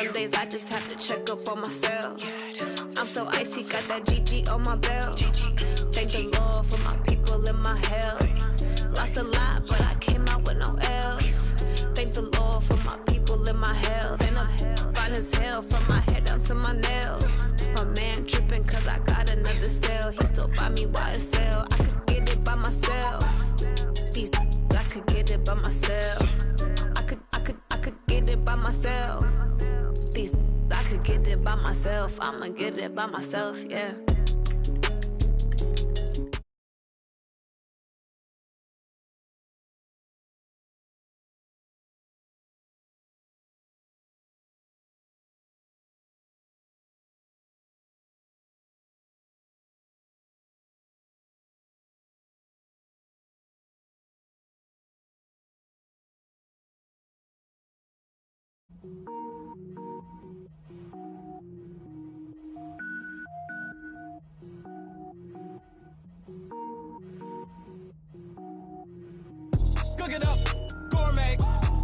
Some days I just have to check up on myself. I'm so icy, got that GG on my belt. Thank the Lord for my people and my health. Lost a lot, but I came out with no L's. Thank the Lord for my people and my health. And I'm fine as hell from my head down to my nails. My man tripping cause I got another cell. He still buy me YSL. I could get it by myself. These I could get it by myself. I could get it by myself. These I could get it by myself. I'ma get it by myself, yeah. Cook it up, gourmet.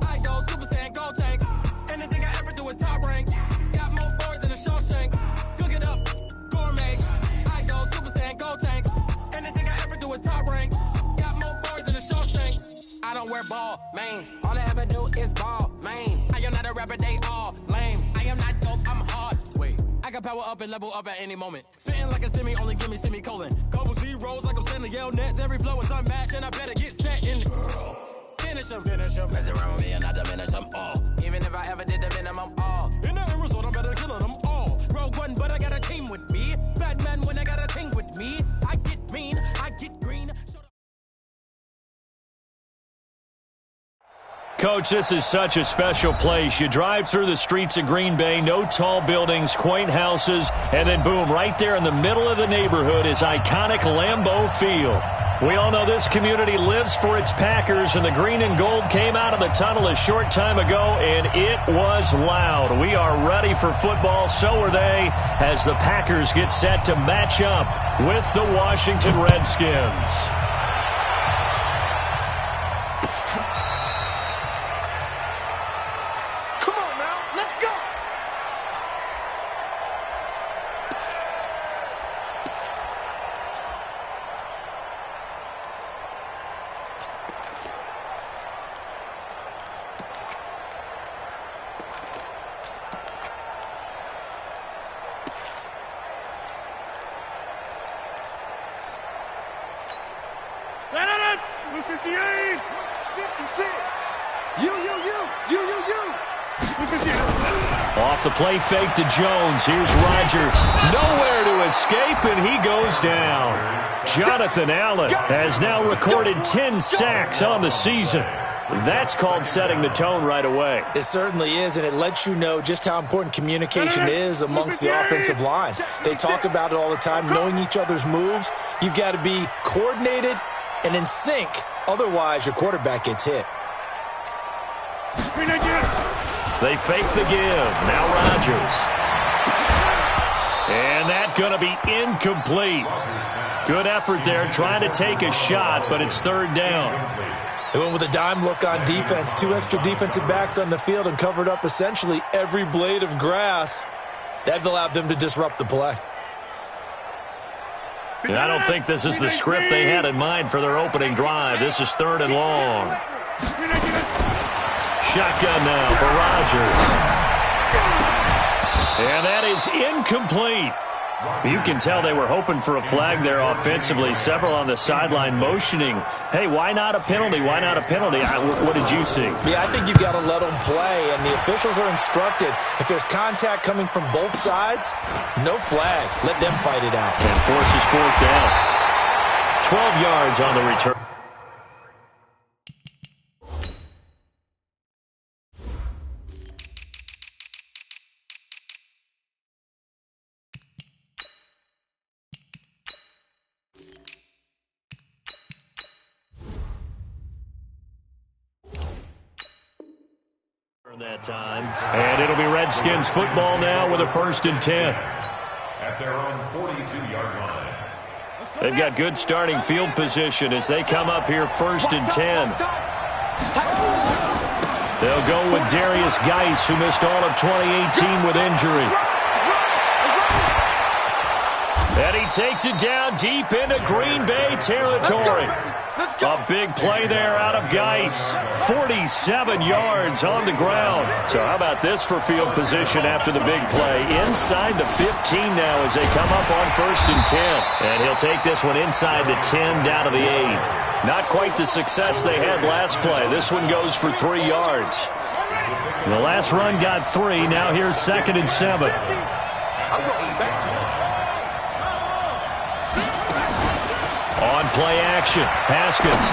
I go Super Saiyan, gold tank. Anything I ever do is top rank. Got more boys than a Shawshank. Cook it up, gourmet. I go Super Saiyan, gold tank. Anything I ever do is top rank. Got more boys than a Shawshank. I don't wear ball mains. All I ever do is ball main. I am not a rapper, they all lame. I am not dope, I'm hard. Wait, I can power up and level up at any moment. Spitting like a semi, only give me semicolon. Couple zeros like I'm sending yell nets. Every flow is unmatched and I better get set in. Finish them. Mess around with me and I diminish them all. Even if I ever did the minimum, all. In the end result, I'm better killing them all. Rogue One, but I got a team with me. Batman when I got a team with me. I get mean, I get green. Coach, this is such a special place. You drive through the streets of Green Bay, no tall buildings, quaint houses, and then boom, right there in the middle of the neighborhood is iconic Lambeau Field. We all know this community lives for its Packers, and the green and gold came out of the tunnel a short time ago, and it was loud. We are ready for football, so are they, as the Packers get set to match up with the Washington Redskins. Off the play fake to Jones. Here's Rodgers. Nowhere to escape, and he goes down. Jonathan Allen has now recorded 10 sacks on the season. That's called setting the tone right away. It certainly is, and it lets you know just how important communication is amongst the offensive line. They talk about it all the time, knowing each other's moves. You've got to be coordinated and in sync. Otherwise, your quarterback gets hit. They fake the give. Now Rodgers. And that's going to be incomplete. Good effort there trying to take a shot, but it's third down. They went with a dime look on defense. 2 extra defensive backs on the field and covered up essentially every blade of grass. That allowed them to disrupt the play. And I don't think this is the script they had in mind for their opening drive. This is third and long. Shotgun now for Rodgers. And that is incomplete. You can tell they were hoping for a flag there offensively. Several on the sideline motioning, hey, why not a penalty? Why not a penalty? What did you see? Yeah, I think you've got to let them play, and the officials are instructed. If there's contact coming from both sides, no flag. Let them fight it out. And forces fourth down. 12 yards on the return. That time. And it'll be Redskins football now with a 1st and 10. At their own 42-yard line. They've got good starting field position as they come up here 1st and 10. They'll go with Darius Geis, who missed all of 2018 with injury. And he takes it down deep into Green Bay territory. A big play there out of Geis. 47 yards on the ground. So how about this for field position after the big play? Inside the 15 now as they come up on 1st and 10. And he'll take this one inside the 10 down to the 8. Not quite the success they had last play. This one goes for 3 yards. The last run got 3. Now here's 2nd and 7. On play action, Haskins.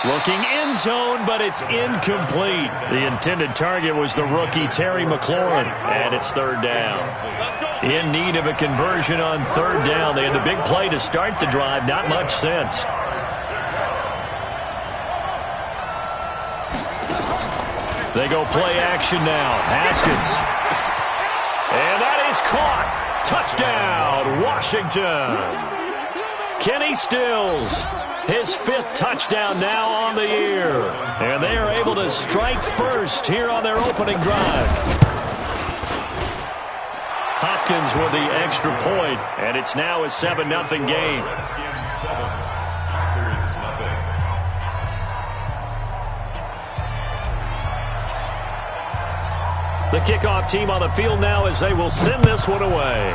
Looking end zone, but it's incomplete. The intended target was the rookie Terry McLaurin, and it's 3rd down. In need of a conversion on 3rd down. They had the big play to start the drive, not much sense. They go play action now. Haskins. And that is caught. Touchdown, Washington. Kenny Stills, his 5th touchdown now on the year. And they are able to strike first here on their opening drive. Hopkins with the extra point, and it's now a 7-0 game. The kickoff team on the field now as they will send this one away.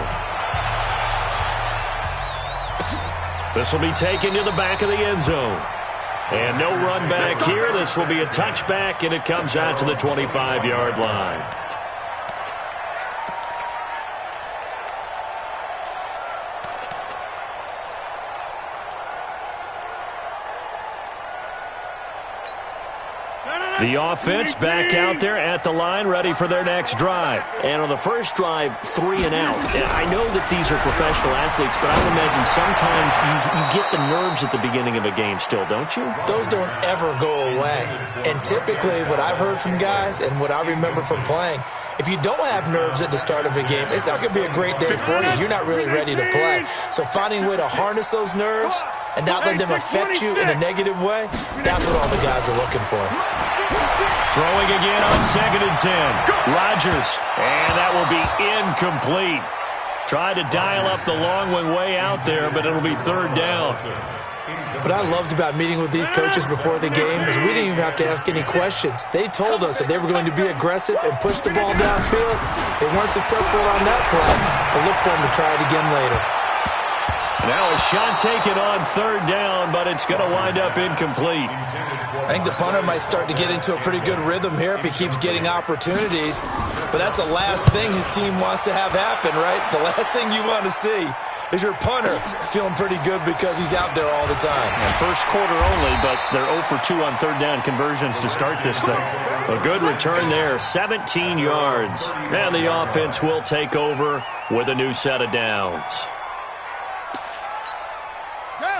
This will be taken to the back of the end zone. And no run back here. This will be a touchback, and it comes out to the 25-yard line. The offense back out there at the line, ready for their next drive. And on the first drive, 3 and out. And I know that these are professional athletes, but I would imagine sometimes you get the nerves at the beginning of a game still, don't you? Those don't ever go away. And typically what I've heard from guys and what I remember from playing, if you don't have nerves at the start of a game, it's not going to be a great day for you. You're not really ready to play. So finding a way to harness those nerves and not let them affect you in a negative way, that's what all the guys are looking for. Throwing again on 2nd and 10. Rodgers, and that will be incomplete. Tried to dial up the long one way out there, but it'll be 3rd down. What I loved about meeting with these coaches before the game is we didn't even have to ask any questions. They told us that they were going to be aggressive and push the ball downfield. They weren't successful on that play, but look for them to try it again later. Now a shot taken on 3rd down, but it's going to wind up incomplete. I think the punter might start to get into a pretty good rhythm here if he keeps getting opportunities. But that's the last thing his team wants to have happen, right? The last thing you want to see is your punter feeling pretty good because he's out there all the time. And first quarter only, but they're 0 for 2 on 3rd down conversions to start this thing. A good return there, 17 yards. And the offense will take over with a new set of downs.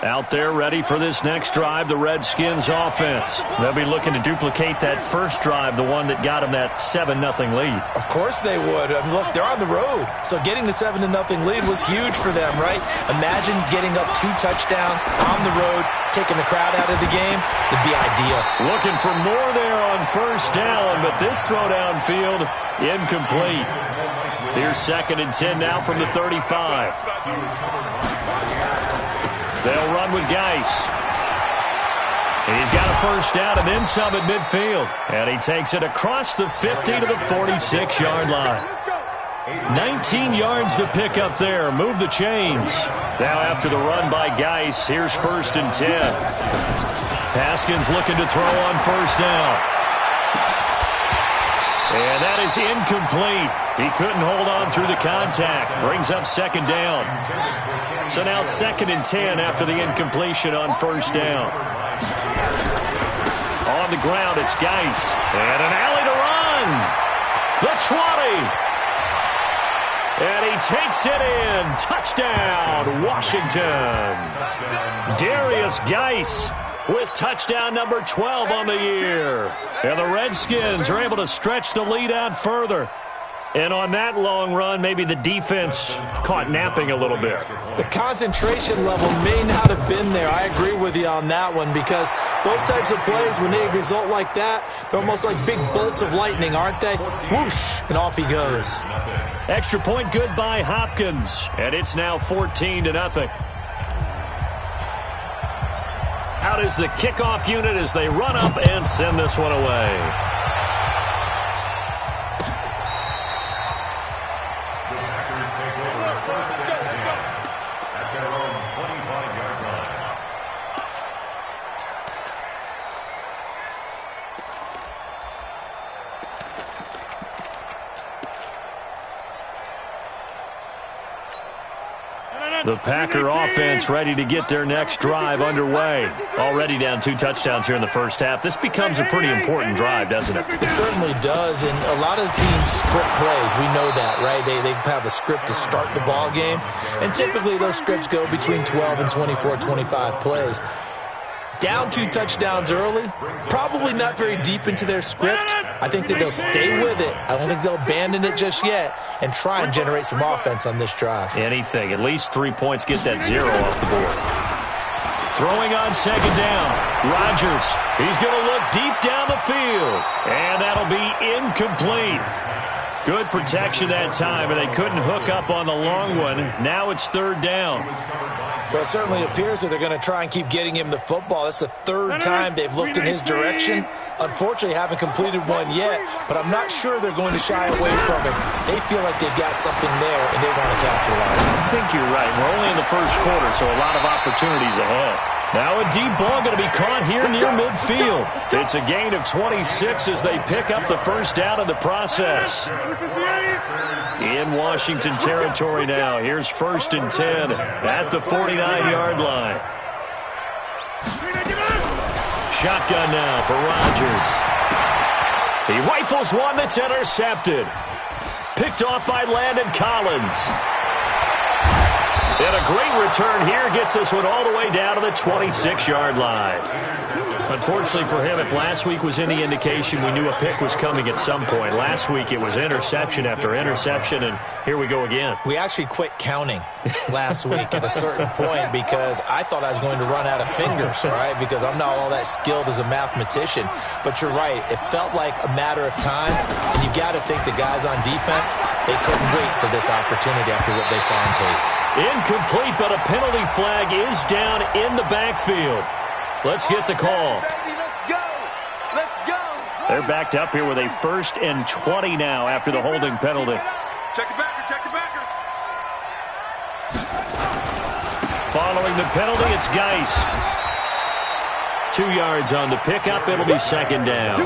Out there ready for this next drive, the Redskins offense. They'll be looking to duplicate that first drive, the one that got them that 7-0 lead. Of course they would. I mean, look, they're on the road. So getting the 7-0 lead was huge for them, right? Imagine getting up 2 touchdowns on the road, taking the crowd out of the game. It'd be ideal. Looking for more there on 1st down, but this throw downfield, incomplete. Here's 2nd and 10 now from the 35. They'll run with Geis. He's got a 1st down and then some at midfield. And he takes it across the 50 to the 46-yard line. 19 yards to pick up there. Move the chains. Now after the run by Geis, here's 1st and 10. Haskins looking to throw on 1st down. And that is incomplete. He couldn't hold on through the contact. Brings up 2nd down. So now 2nd and 10 after the incompletion on 1st down. On the ground, it's Geis. And an alley to run. The 20. And he takes it in. Touchdown, Washington. Darius Geis with touchdown number 12 on the year. And the Redskins are able to stretch the lead out further. And on that long run, maybe the defense caught napping a little bit. The concentration level may not have been there. I agree with you on that one, because those types of plays, when they result like that, they're almost like big bolts of lightning, aren't they? Whoosh, and off he goes. Extra point good by Hopkins, and it's now 14-0. Out is the kickoff unit as they run up and send this one away. The Packer offense ready to get their next drive underway. Already down 2 touchdowns here in the first half. This becomes a pretty important drive, doesn't it? It certainly does, and a lot of the teams script plays. We know that, right? They have a script to start the ball game, and typically those scripts go between 12 and 24, 25 plays. Down 2 touchdowns early, probably not very deep into their script. I think that they'll stay with it. I don't think they'll abandon it just yet and try and generate some offense on this drive. Anything. At least 3 points, get that 0 off the board. Throwing on second down. Rodgers. He's going to look deep down the field. And that'll be incomplete. Good protection that time, and they couldn't hook up on the long one. Now it's 3rd down. Well, it certainly appears that they're going to try and keep getting him the football. That's the 3rd time they've looked in his direction. Unfortunately, haven't completed one yet, but I'm not sure they're going to shy away from it. They feel like they've got something there, and they want to capitalize. I think you're right. We're only in the first quarter, so a lot of opportunities ahead. Now a deep ball going to be caught here near midfield. It's a gain of 26 as they pick up the first down in the process. In Washington territory now. Here's 1st and 10 at the 49-yard line. Shotgun now for Rodgers. He rifles one that's intercepted. Picked off by Landon Collins. And a great return here gets this one all the way down to the 26-yard line. Unfortunately for him, if last week was any indication, we knew a pick was coming at some point. Last week it was interception after interception, and here we go again. We actually quit counting last week at a certain point because I thought I was going to run out of fingers, right? Because I'm not all that skilled as a mathematician. But you're right. It felt like a matter of time, and you got to think the guys on defense, they couldn't wait for this opportunity after what they saw on tape. Incomplete, but a penalty flag is down in the backfield. Let's get the call. They're backed up here with a 1st and 20 now after the holding penalty. Check the backer, check the backer. Following the penalty, it's Geis. 2 yards on the pickup. It'll be 2nd down.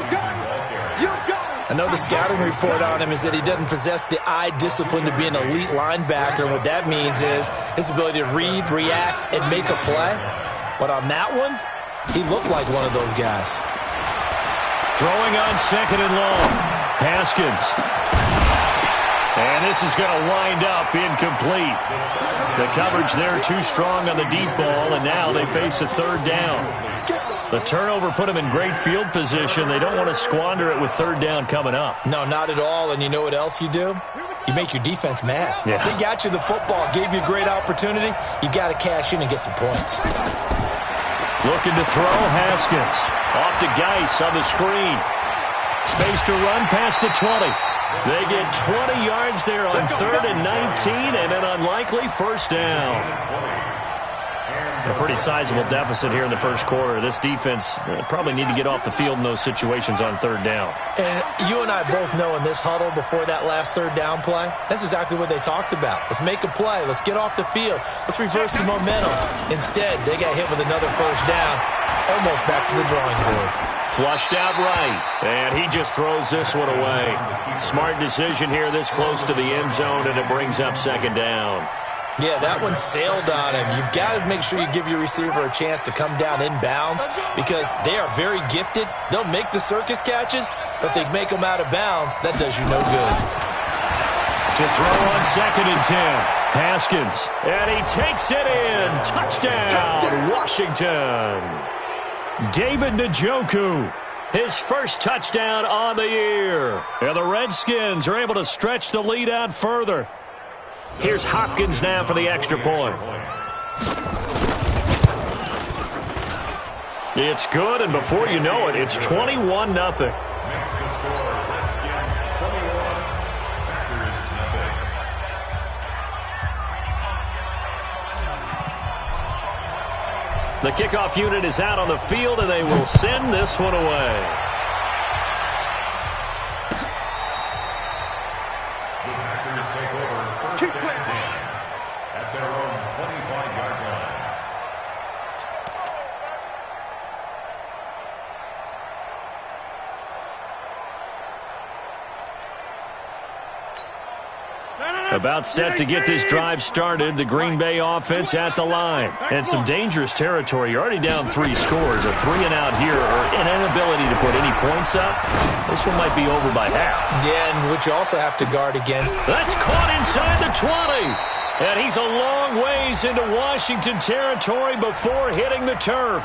I know the scouting report on him is that he doesn't possess the eye discipline to be an elite linebacker. And what that means is his ability to read, react, and make a play. But on that one, he looked like one of those guys. Throwing on 2nd and long. Haskins. And this is going to wind up incomplete. The coverage there too strong on the deep ball, and now they face a 3rd down. The turnover put them in great field position. They don't want to squander it with 3rd down coming up. No, not at all. And you know what else you do? You make your defense mad. Yeah. They got you the football, gave you a great opportunity. You got to cash in and get some points. Looking to throw, Haskins. Off to Geis on the screen. Space to run past the 20. They get 20 yards there on 3rd and 19 and an unlikely 1st down. A pretty sizable deficit here in the first quarter. This defense probably need to get off the field in those situations on 3rd down. And you and I both know in this huddle before that last 3rd down play, that's exactly what they talked about. Let's make a play. Let's get off the field. Let's reverse the momentum. Instead, they got hit with another 1st down, almost back to the drawing board. Flushed out right, and he just throws this one away. Smart decision here this close to the end zone, and it brings up 2nd down. Yeah, that one sailed on him. You've got to make sure you give your receiver a chance to come down inbounds because they are very gifted. They'll make the circus catches, but they make them out of bounds. That does you no good. To throw on 2nd and 10. Haskins, and he takes it in. Touchdown, Washington. David Njoku. his first touchdown on the year. And the Redskins are able to stretch the lead out further. Here's Hopkins now for the extra point. It's good, and before you know it, it's 21-0. The kickoff unit is out on the field, and they will send this one away. The Packers take over first and 10 at their own 25-yard line. About set to get this drive started, the Green Bay offense at the line. And some dangerous territory. You're already down 3 scores. A 3-and-out here, or an inability to put any points up. This one might be over by half. Yeah, and which you also have to guard against. That's caught inside the 20. And he's a long ways into Washington territory before hitting the turf.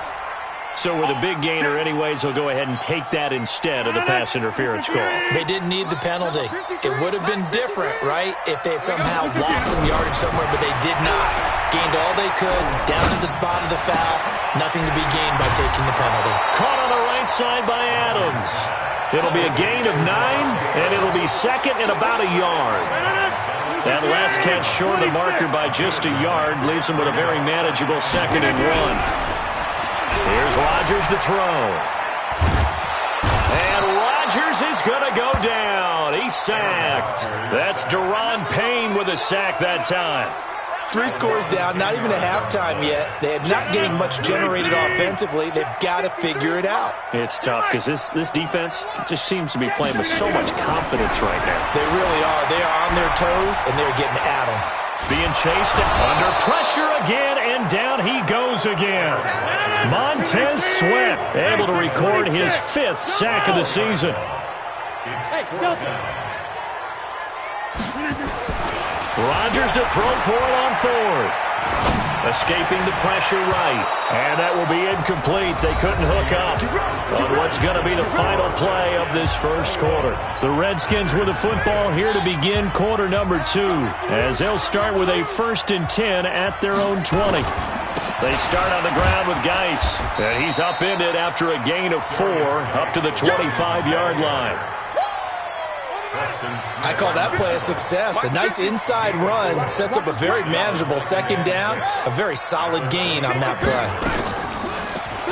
So with a big gainer anyways, he'll go ahead and take that instead of the pass interference call. They didn't need the penalty. It would have been different, right, if they had somehow lost some yardage somewhere, but they did not. Gained all they could, down to the spot of the foul. Nothing to be gained by taking the penalty. Caught on the right side by Adams. It'll be a gain of 9, and it'll be second and about a yard. That last catch short of the marker by just a yard leaves him with a very manageable 2nd and 1. Here's Rodgers to throw. And Rodgers is going to go down. He's sacked. That's Daron Payne with a sack that time. 3 scores down, not even a halftime yet. They're not getting much generated offensively. They've got to figure it out. It's tough because this defense just seems to be playing with so much confidence right now. They really are. They are on their toes, and they're getting at them. Being chased under pressure again, and down he goes again. Montez Sweat able to record his 5th sack of the season. Rodgers to throw for it on 4th. Escaping the pressure right. And that will be incomplete. They couldn't hook up on what's going to be the final play of this first quarter. The Redskins with the football here to begin quarter number 2, as they'll start with a 1st and 10 at their own 20. They start on the ground with Geis. And he's upended after a gain of 4 up to the 25-yard line. I call that play a success. A nice inside run sets up a very manageable 2nd down. A very solid gain on that play.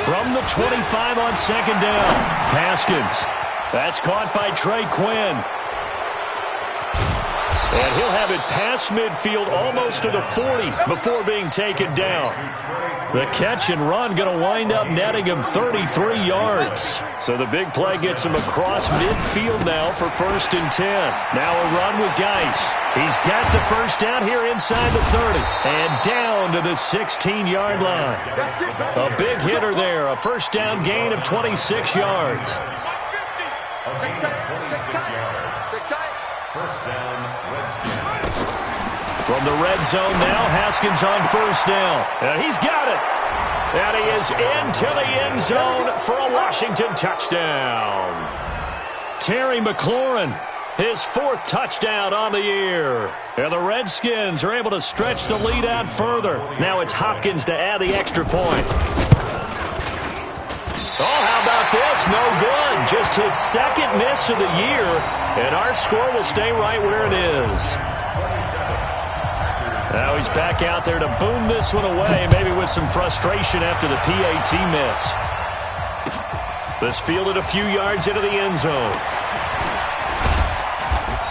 From the 25 on 2nd down, Haskins. That's caught by Trey Quinn. And he'll have it past midfield almost to the 40 before being taken down. The catch and run going to wind up netting him 33 yards. So the big play gets him across midfield now for 1st and 10. Now a run with Geis. He's got the 1st down here inside the 30. And down to the 16-yard line. A big hitter there. A 1st down gain of 26 yards. A gain of 26 yards. 1st down, Redskins. From the red zone now, Haskins on 1st down. And he's got it. And he is into the end zone for a Washington touchdown. Terry McLaurin, his 4th touchdown on the year. And the Redskins are able to stretch the lead out further. Now it's Hopkins to add the extra point. Oh, how about this? No good. Just his 2nd miss of the year. And our score will stay right where it is. Now he's back out there to boom this one away, maybe with some frustration after the PAT miss. This fielded a few yards into the end zone.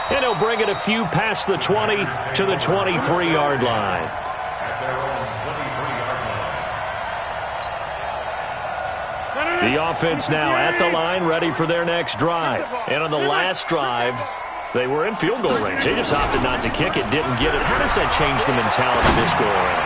And he'll bring it a few past the 20 to the 23-yard line. At their own 23-yard line. The offense now at the line, ready for their next drive. And on the last drive, they were in field goal range. They just opted not to kick it, didn't get it. How does that change the mentality this go around?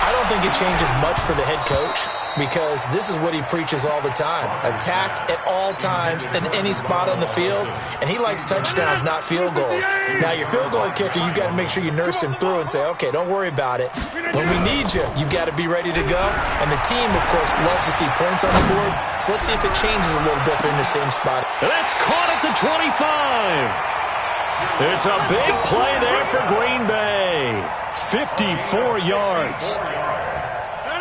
I I don't think it changes much for the head coach because this is what he preaches all the time. Attack at all times in any spot on the field, and he likes touchdowns, not field goals. Now, your field goal kicker, you've got to make sure you nurse him through and say, okay, don't worry about it. When we need you, you've got to be ready to go. And the team, of course, loves to see points on the board, so let's see if it changes a little bit if they're in the same spot. That's caught at the 25. It's a big play there for Green Bay. 54 yards.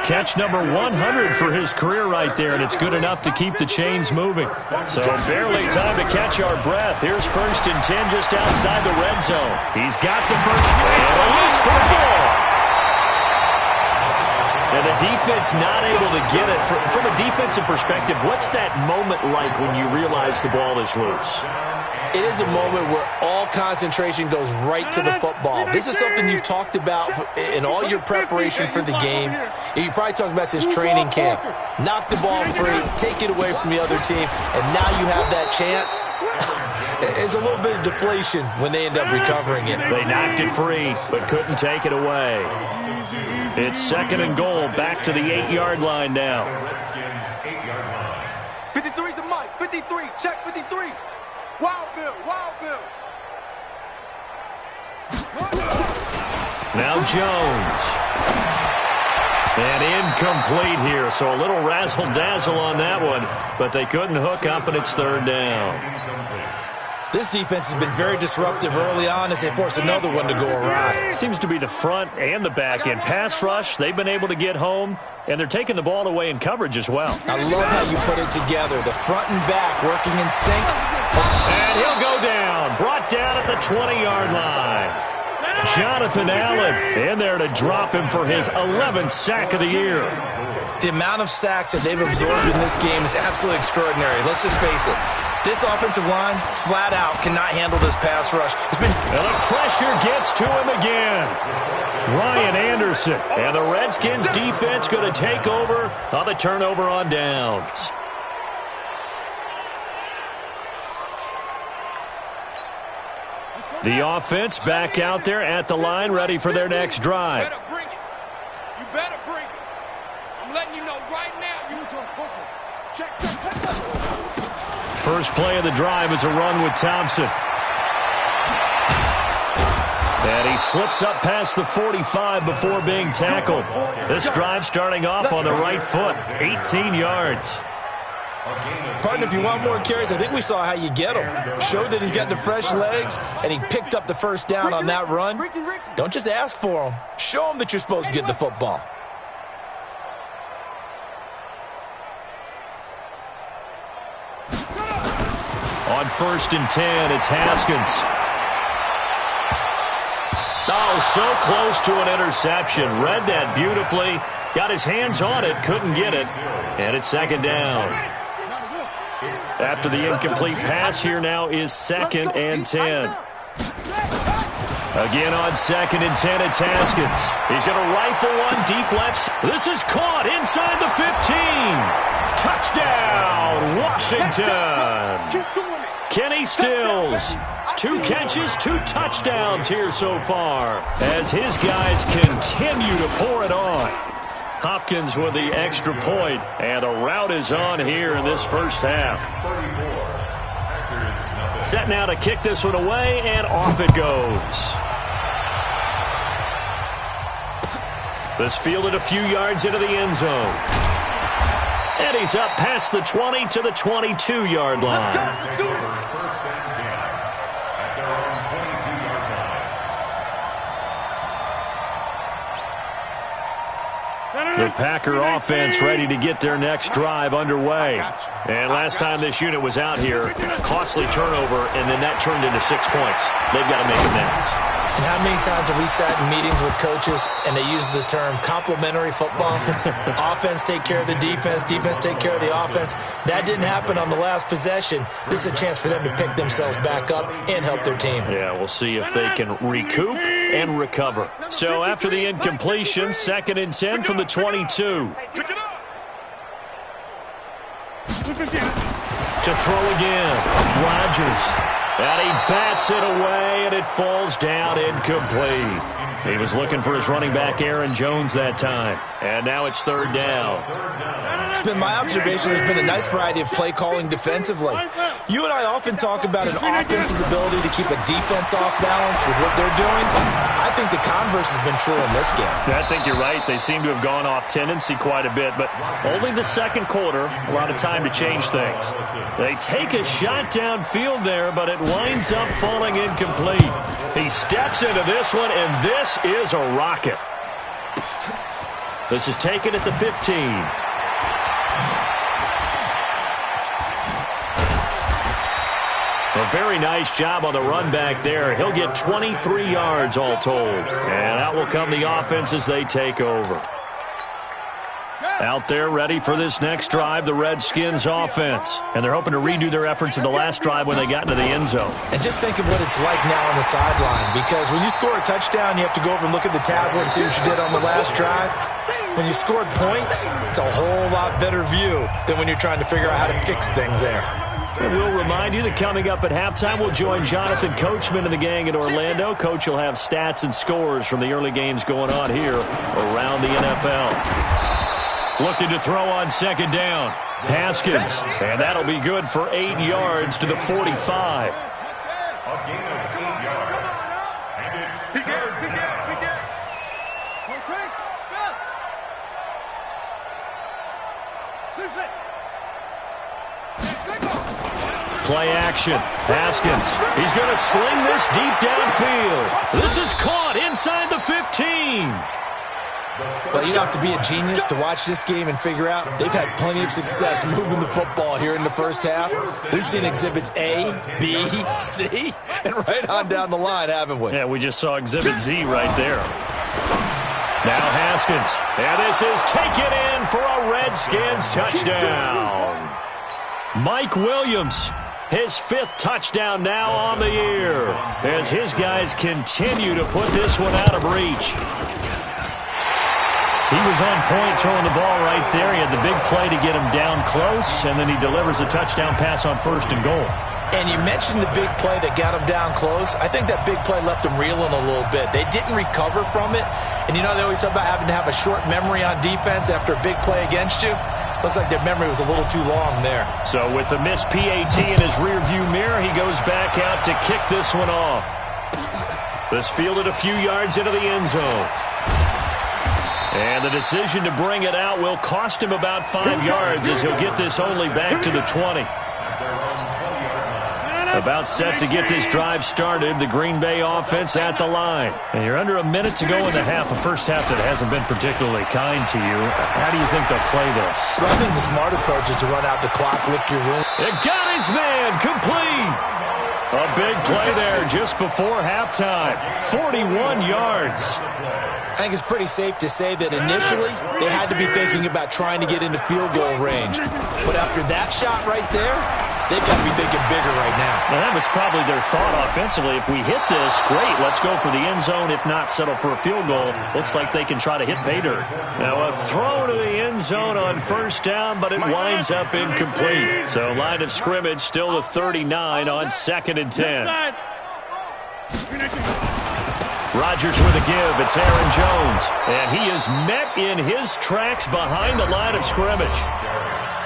Catch number 100 for his career right there, and it's good enough to keep the chains moving. So barely time to catch our breath. Here's 1st and 10 just outside the red zone. He's got the first and a loose football. And the defense not able to get it. From a defensive perspective, what's that moment like when you realize the ball is loose? It is a moment where all concentration goes right to the football. This is something you've talked about in all your preparation for the game. You probably talked about since training camp. Knock the ball free, take it away from the other team, and now you have that chance. It's a little bit of deflation when they end up recovering it. They knocked it free, but couldn't take it away. It's 2nd and goal, back to the 8-yard line now. 53's the mic. 53. Check 53. Wild Bill. Wild Bill. Now Jones. And incomplete here, so a little razzle-dazzle on that one, but they couldn't hook up, and it's 3rd down. This defense has been very disruptive early on as they force another one to go awry. Seems to be the front and the back end. Pass rush, they've been able to get home, and they're taking the ball away in coverage as well. I love how you put it together. The front and back working in sync. And he'll go down. Brought down at the 20-yard line. Jonathan Allen in there to drop him for his 11th sack of the year. The amount of sacks that they've absorbed in this game is absolutely extraordinary. Let's just face it. This offensive line, flat out, cannot handle this pass rush. And the pressure gets to him again. Ryan Anderson. And the Redskins defense going to take over on the turnover on downs. The offense back out there at the line, ready for their next drive. You better bring it. I'm letting you know right now. Check. First play of the drive is a run with Thompson. And he slips up past the 45 before being tackled. This drive starting off on the right foot, 18 yards. Partner, if you want more carries, I think we saw how you get him. Showed that he's got the fresh legs, and he picked up the first down on that run. Don't just ask for him. Show him that you're supposed to get the football. On 1st and 10, it's Haskins. Oh, so close to an interception. Read that beautifully. Got his hands on it, couldn't get it. And it's 2nd down. After the incomplete pass, here now is 2nd and 10. Again on 2nd and 10, it's Haskins. He's going to rifle one deep left. This is caught inside the 15. Touchdown, Washington. Kenny Stills. 2 catches, 2 touchdowns here so far as his guys continue to pour it on. Hopkins with the extra point, and the route is on here in this first half. Set now to kick this one away, and off it goes. This fielded a few yards into the end zone. And he's up past the 20 to the 22-yard line. The Packer offense ready to get their next drive underway. And last time this unit was out here, costly turnover, and then that turned into 6 points. They've got to make amends. And how many times have we sat in meetings with coaches and they use the term complementary football? Offense take care of the defense, defense take care of the offense. That didn't happen on the last possession. This is a chance for them to pick themselves back up and help their team. Yeah, we'll see if they can recoup and recover. So after the incompletion, 2nd and 10 from the 22. To throw again, Rodgers. And he bats it away, and it falls down incomplete. He was looking for his running back, Aaron Jones, that time. And now it's third down. It's been my observation there's been a nice variety of play calling defensively. You and I often talk about an offense's ability to keep a defense off balance with what they're doing. I think the converse has been true in this game. I think you're right. They seem to have gone off tendency quite a bit, but only the second quarter, a lot of time to change things. They take a shot downfield there, but it winds up falling incomplete. He steps into this one, and this is a rocket. This is taken at the 15. A very nice job on the run back there. He'll get 23 yards all told. And out will come the offense as they take over. Out there ready for this next drive, the Redskins offense. And they're hoping to redo their efforts in the last drive when they got into the end zone. And just think of what it's like now on the sideline, because when you score a touchdown, you have to go over and look at the tablet and see what you did on the last drive. When you scored points, it's a whole lot better view than when you're trying to figure out how to fix things there. And we'll remind you that coming up at halftime, we'll join Jonathan Coachman and the gang in Orlando. Coach will have stats and scores from the early games going on here around the NFL. Looking to throw on second down. Haskins. And that'll be good for 8 yards to the 45. A gain of 8 yards. And it's third down. Play action. Haskins. He's going to sling this deep downfield. This is caught inside the 15. Well, you don't have to be a genius to watch this game and figure out they've had plenty of success moving the football here in the first half. We've seen exhibits A, B, C, and right on down the line, haven't we? Yeah, we just saw exhibit Z right there. Now Haskins. And this is taken in for a Redskins touchdown. Mike Williams, his 5th touchdown now on the year, as his guys continue to put this one out of reach. He was on point throwing the ball right there. He had the big play to get him down close, and then he delivers a touchdown pass on 1st and goal. And you mentioned the big play that got him down close. I think that big play left him reeling a little bit. They didn't recover from it. And you know they always talk about having to have a short memory on defense after a big play against you. Looks like their memory was a little too long there. So with the missed PAT in his rearview mirror, he goes back out to kick this one off. This fielded a few yards into the end zone. And the decision to bring it out will cost him about 5 yards as he'll get this only back to the 20. About set to get this drive started, the Green Bay offense at the line. And you're under a minute to go in the half, a first half that hasn't been particularly kind to you. How do you think they'll play this? Well, I think the smart approach is to run out the clock, lick your room. It got his man complete. A big play there just before halftime. 41 yards. I think it's pretty safe to say that initially they had to be thinking about trying to get into field goal range. But after that shot right there, they've got to be thinking bigger right now. Well, that was probably their thought offensively. If we hit this, great, let's go for the end zone. If not, settle for a field goal. Looks like they can try to hit pay dirt. Now a throw to the end zone on 1st down, but it winds up incomplete. So line of scrimmage still the 39 on 2nd and 10. Rodgers with a give. It's Aaron Jones. And he is met in his tracks behind the line of scrimmage.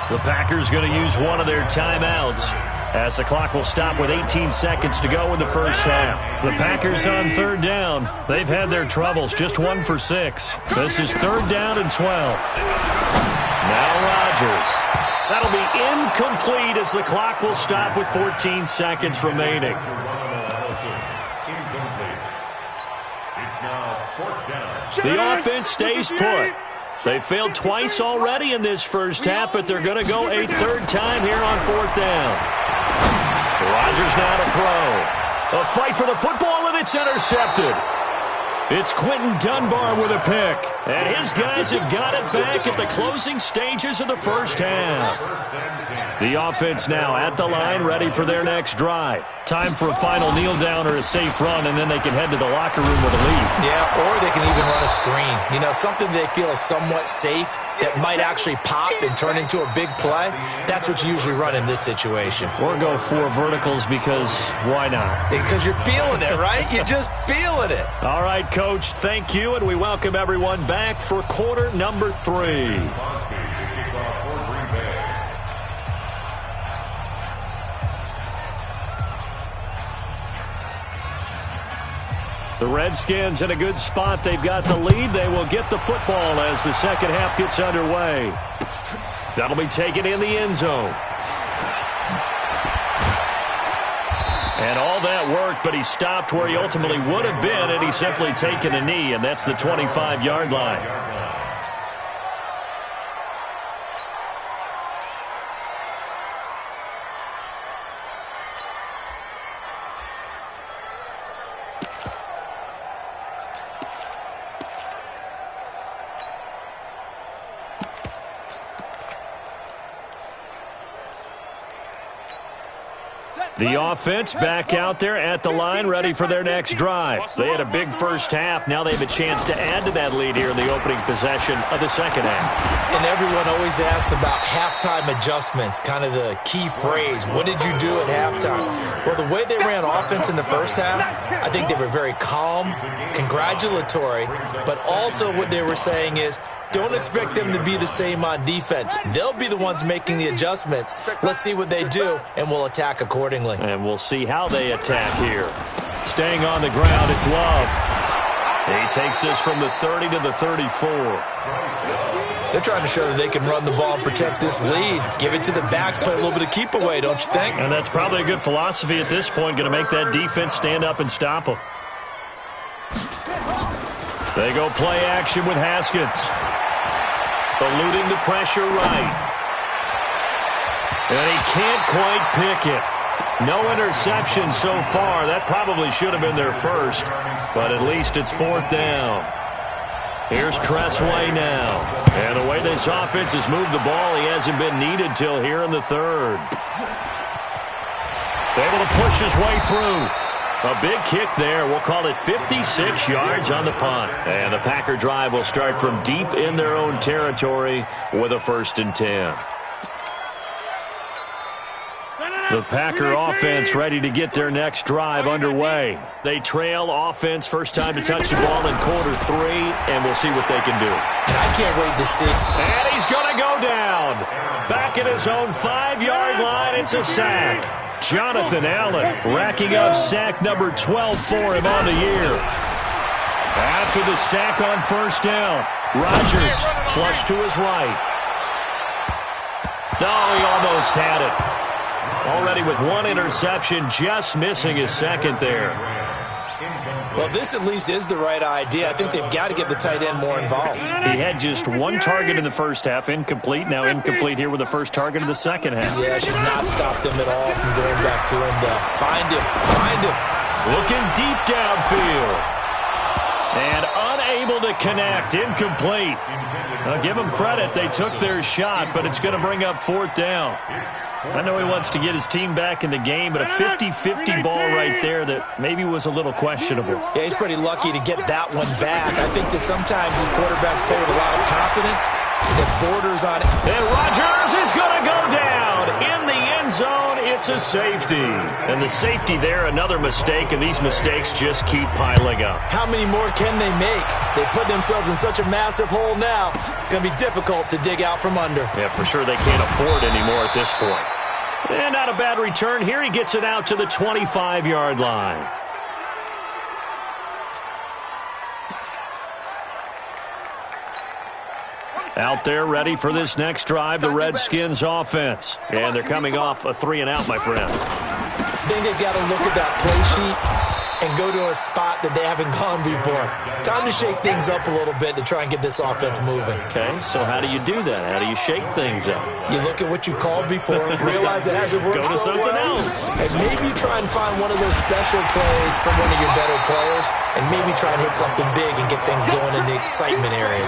The Packers going to use one of their timeouts as the clock will stop with 18 seconds to go in the first half. The Packers on 3rd down. They've had their troubles. Just 1 for 6. This is 3rd down and 12. Now Rodgers. That'll be incomplete as the clock will stop with 14 seconds remaining. The offense stays put. They failed twice already in this first half, but they're going to go a 3rd time here on 4th down. Rodgers now to throw. A fight for the football, and it's intercepted. It's Quentin Dunbar with a pick. And his guys have got it back at the closing stages of the first half. The offense now at the line, ready for their next drive. Time for a final kneel down or a safe run, and then they can head to the locker room with a lead. Yeah, or they can even run a screen. You know, something they feel is somewhat safe that might actually pop and turn into a big play, that's what you usually run in this situation. Or go 4 verticals because why not? Because you're feeling it, right? You're just feeling it. All right, Coach, thank you, and we welcome everyone back for quarter number 3. The Redskins in a good spot. They've got the lead. They will get the football as the second half gets underway. That'll be taken in the end zone. And all that worked, but he stopped where he ultimately would have been, and he's simply taken a knee, and that's the 25-yard line. The offense back out there at the line, ready for their next drive. They had a big first half. Now they have a chance to add to that lead here in the opening possession of the second half. And everyone always asks about halftime adjustments, kind of the key phrase. What did you do at halftime? Well, the way they ran offense in the first half, I think they were very calm, congratulatory, but also what they were saying is, don't expect them to be the same on defense. They'll be the ones making the adjustments. Let's see what they do, and we'll attack accordingly. And we'll see how they attack here. Staying on the ground, it's Love. He takes this from the 30 to the 34. They're trying to show that they can run the ball and protect this lead. Give it to the backs, play a little bit of keep away, don't you think? And that's probably a good philosophy at this point, going to make that defense stand up and stop them. They go play action with Haskins. Eluding the pressure right. And he can't quite pick it. No interception so far. That probably should have been their first, but at least it's 4th down. Here's Tressway now. And the way this offense has moved the ball, he hasn't been needed till here in the 3rd. Able to push his way through. A big kick there. We'll call it 56 yards on the punt. And the Packer drive will start from deep in their own territory with a 1st and 10. The Packer offense ready to get their next drive underway. They trail offense, first time to touch the ball in quarter 3, and we'll see what they can do. I can't wait to see. And he's going to go down. Back at his own 5-yard line, it's a sack. Jonathan Allen racking up sack number 12 for him on the year. After the sack on 1st down, Rodgers flush to his right. No, he almost had it. Already with 1 interception, just missing his 2nd there. Well, this at least is the right idea. I think they've got to get the tight end more involved. He had just 1 target in the first half, incomplete. Now incomplete here with the first target of the second half. Yeah, should not stop them at all from going back to him. Find him. Looking deep downfield. And unable to connect, incomplete. Now give them credit, they took their shot, but it's going to bring up 4th down. I know he wants to get his team back in the game, but a 50-50 ball right there that maybe was a little questionable. Yeah, he's pretty lucky to get that one back. I think that sometimes his quarterbacks play with a lot of confidence that borders on it. And Rodgers is going to go down in the end zone. It's a safety. And the safety there, another mistake, and these mistakes just keep piling up. How many more can they make? They put themselves in such a massive hole now. Going to be difficult to dig out from under. Yeah, for sure they can't afford anymore at this point. And not a bad return here. He gets it out to the 25-yard line. Out there ready for this next drive, the Redskins offense. And they're coming off a 3-and-out, my friend. I think they've got to look at that play sheet and go to a spot that they haven't gone before. Time to shake things up a little bit to try and get this offense moving. Okay, so how do you do that? How do you shake things up? You look at what you've called before, realize it hasn't worked so well. Go to something else. And maybe try and find one of those special plays from one of your better players, and maybe try and hit something big and get things going in the excitement area.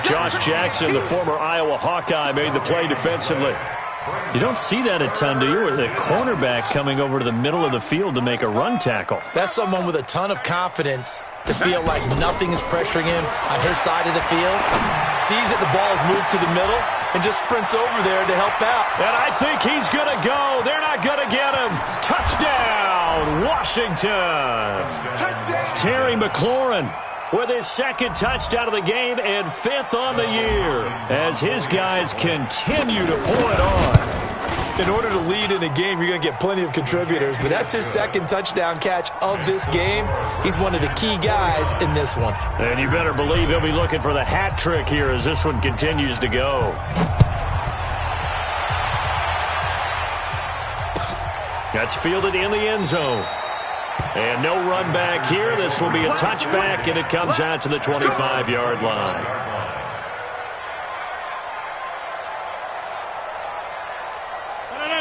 Josh Jackson, the former Iowa Hawkeye, made the play defensively. You don't see that a ton, do you? Where the cornerback coming over to the middle of the field to make a run tackle. That's someone with a ton of confidence to feel like nothing is pressuring him on his side of the field. Sees that the ball's moved to the middle and just sprints over there to help out. And I think he's going to go. They're not going to get him. Touchdown, Washington. Touchdown. Terry McLaurin with his second touchdown of the game and 5th on the year as his guys continue to pull it on. In order to lead in a game, you're going to get plenty of contributors, but that's his second touchdown catch of this game. He's one of the key guys in this one. And you better believe he'll be looking for the hat trick here as this one continues to go. That's fielded in the end zone. And no run back here. This will be a touchback, and it comes out to the 25-yard line.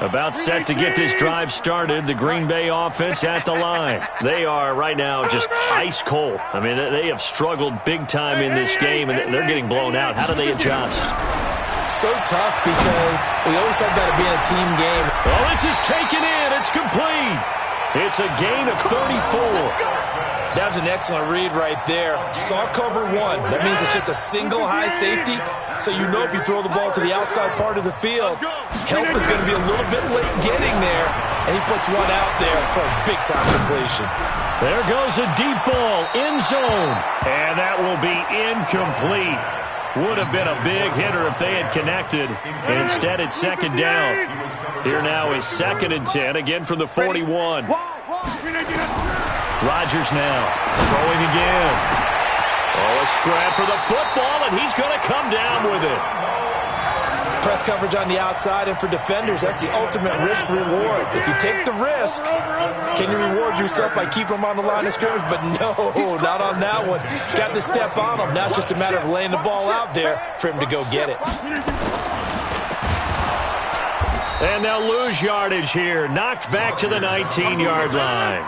About set to get this drive started, the Green Bay offense at the line. They are right now just ice cold. I mean, they have struggled big time in this game, and they're getting blown out. How do they adjust? So tough because we always said about it being a team game. Well, this is taken in. It's complete. It's a gain of 34. That was an excellent read right there. Saw cover one. That means it's just a single high safety. So you know if you throw the ball to the outside part of the field, help is going to be a little bit late getting there. And he puts one out there for a big-time completion. There goes a deep ball, end zone. And that will be incomplete. Would have been a big hitter if they had connected. Instead, it's second down. Here now is 2nd and 10, again from the 41. Rodgers now throwing again. Oh, a scrap for the football, and he's going to come down with it. Press coverage on the outside, and for defenders, that's the ultimate risk-reward. If you take the risk, can you reward yourself by keeping them on the line of scrimmage? But no, not on that one. Got the step on him. Now it's just a matter of laying the ball out there for him to go get it. And they'll lose yardage here. Knocked back to the 19-yard line.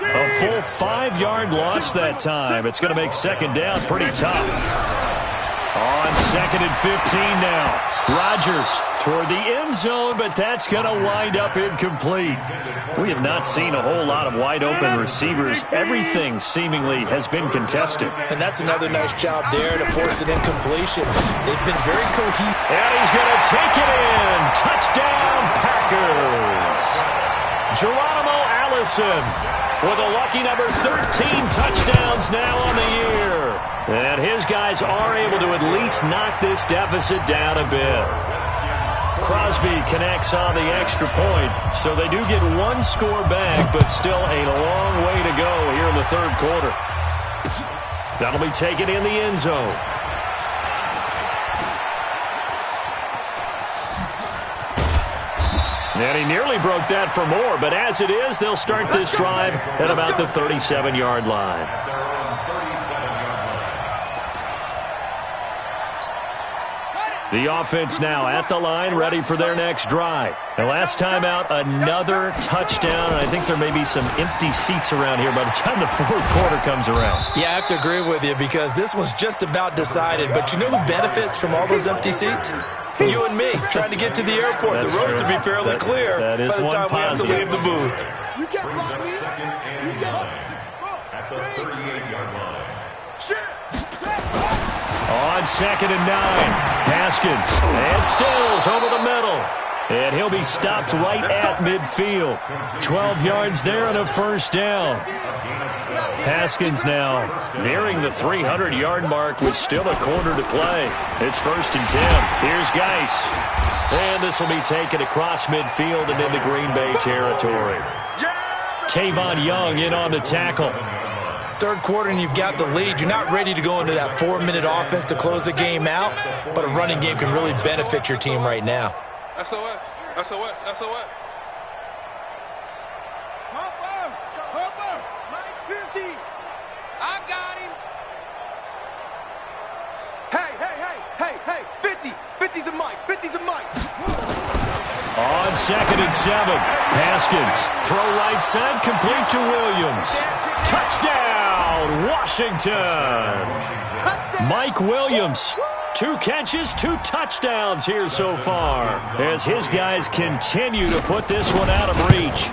A full 5-yard loss that time. It's going to make second down pretty tough. On 2nd and 15 now. Rodgers toward the end zone, but that's going to wind up incomplete. We have not seen a whole lot of wide-open receivers. Everything seemingly has been contested. And that's another nice job there to force an incompletion. They've been very cohesive. And he's going to take it in. Touchdown, Packers. Geronimo Allison with a lucky number 13 touchdowns now on the year. And his guys are able to at least knock this deficit down a bit. Crosby connects on the extra point, so they do get one score back, but still a long way to go here in the third quarter. That'll be taken in the end zone. And he nearly broke that for more, but as it is, they'll start this drive at about the 37-yard line. The offense now at the line, ready for their next drive. The last time out, another touchdown, and I think there may be some empty seats around here by the time the fourth quarter comes around. Yeah, I have to agree with you because this one's just about decided. But you know who benefits from all those empty seats? You and me, trying to get to the airport. That's the roads true. will be fairly clear by the time we have to leave the booth. You get Brings blocked up me. 2nd and You get 9 at the 38-yard line. shit. On 2nd and 9, Haskins and Stills over the middle. And he'll be stopped right at midfield. 12 yards there and a first down. Haskins now nearing the 300-yard mark with still a quarter to play. It's 1st and 10. Here's Geis. And this will be taken across midfield and into Green Bay territory. Tavon Young in on the tackle. Third quarter and you've got the lead. You're not ready to go into that 4-minute offense to close the game out, but a running game can really benefit your team right now. SOS. SOS. SOS. Hopper. Mike 50. I got him. Hey. 50. 50's a Mike. 50's a Mike. On 2nd and 7, Haskins. Throw right side, complete to Williams. Touchdown, Washington. Mike Williams 2 catches, 2 touchdowns here so far as his guys continue to put this one out of reach.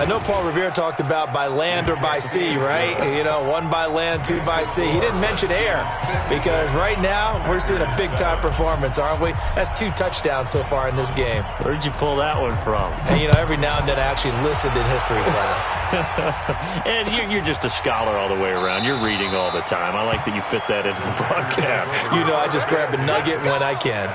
I know Paul Revere talked about by land or by sea, right? You know, 1 by land, 2 by sea. He didn't mention air because right now we're seeing a big-time performance, aren't we? That's 2 touchdowns so far in this game. Where'd you pull that one from? And, you know, every now and then I actually listened in history class. And you're just a scholar all the way around. You're reading all the time. I like that you fit that into the broadcast. You know, I just grab a nugget when I can.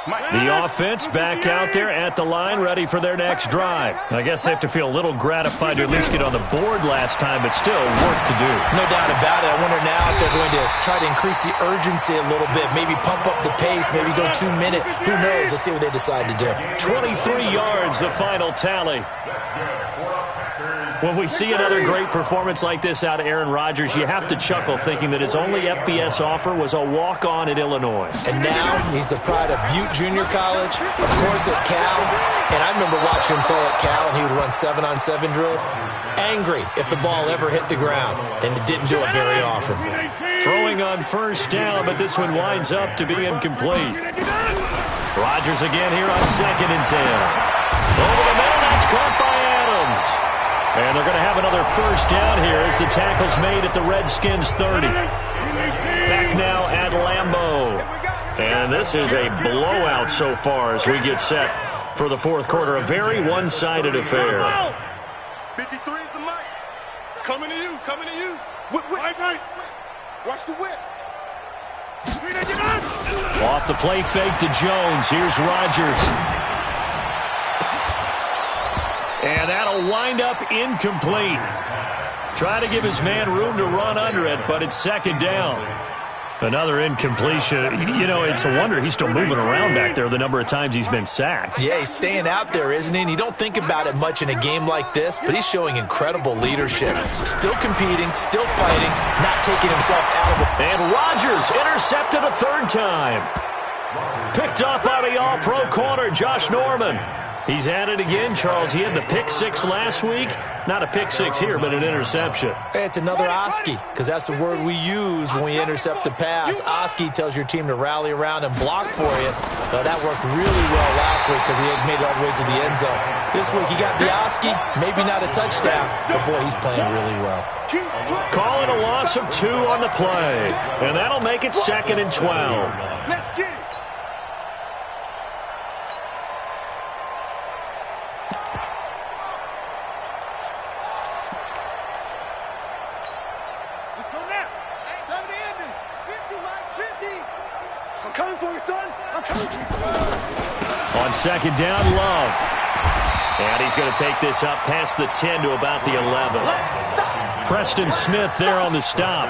The offense back out there at the line, ready for their next drive. I guess they have to feel a little gratified to at least get on the board last time, but still work to do. No doubt about it. I wonder now if they're going to try to increase the urgency a little bit, maybe pump up the pace, maybe go 2 minutes. Who knows? Let's see what they decide to do. 23 yards, the final tally. When we see another great performance like this out of Aaron Rodgers, you have to chuckle thinking that his only FBS offer was a walk-on at Illinois. And now he's the pride of Butte Junior College, of course at Cal. And I remember watching him play at Cal, and he would run 7-on-7 drills. Angry if the ball ever hit the ground, and it didn't do it very often. Throwing on first down, but this one winds up to be incomplete. Rodgers again here on 2nd and 10. Over the middle, that's caught by Adams. And they're going to have another first down here as the tackle's made at the Redskins 30. Back now at Lambeau. And this is a blowout so far as we get set for the 4th quarter. A very one-sided affair. 53 is the mic. Coming to you, coming to you. Whip. Watch the whip. Off the play fake to Jones. Here's Rodgers. And that'll wind up incomplete. Try to give his man room to run under it, but it's 2nd down. Another incompletion. You know, it's a wonder he's still moving around back there the number of times he's been sacked. Yeah, he's staying out there, isn't he? And you don't think about it much in a game like this, but he's showing incredible leadership. Still competing, still fighting, not taking himself out of it. And Rodgers intercepted a 3rd time. Picked up by the all-pro corner, Josh Norman. He's at it again, Charles. He had the pick 6 last week. Not a pick 6 here, but an interception. Hey, it's another Oski, because that's the word we use when we intercept the pass. Oski tells your team to rally around and block for you. But that worked really well last week because he had made it all the way to the end zone. This week he got the Oski, maybe not a touchdown, but boy, he's playing really well. Calling a loss of 2 on the play. And that'll make it 2nd and 12. Let's get it. On 2nd down, Love. And he's going to take this up past the 10 to about the 11. Preston Smith there on the stop.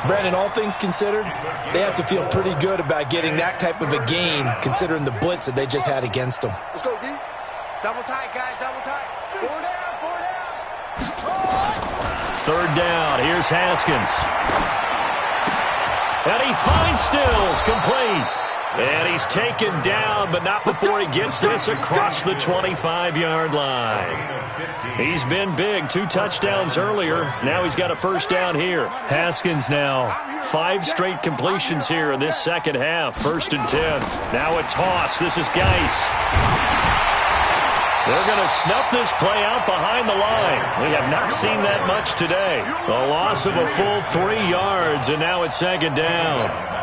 Brandon, all things considered, they have to feel pretty good about getting that type of a gain considering the blitz that they just had against them. Let's go, D. Double tight, guys, double tight. 4 down. 3rd down, here's Haskins. And he finds Stills, complete. And he's taken down, but not before he gets this across the 25-yard line. He's been big. 2 touchdowns earlier. Now he's got a first down here. Haskins now 5 straight completions here in this 2nd half. 1st and 10. Now a toss. This is Geis. They're going to snuff this play out behind the line. We have not seen that much today. A loss of a full 3 yards, and now it's 2nd down.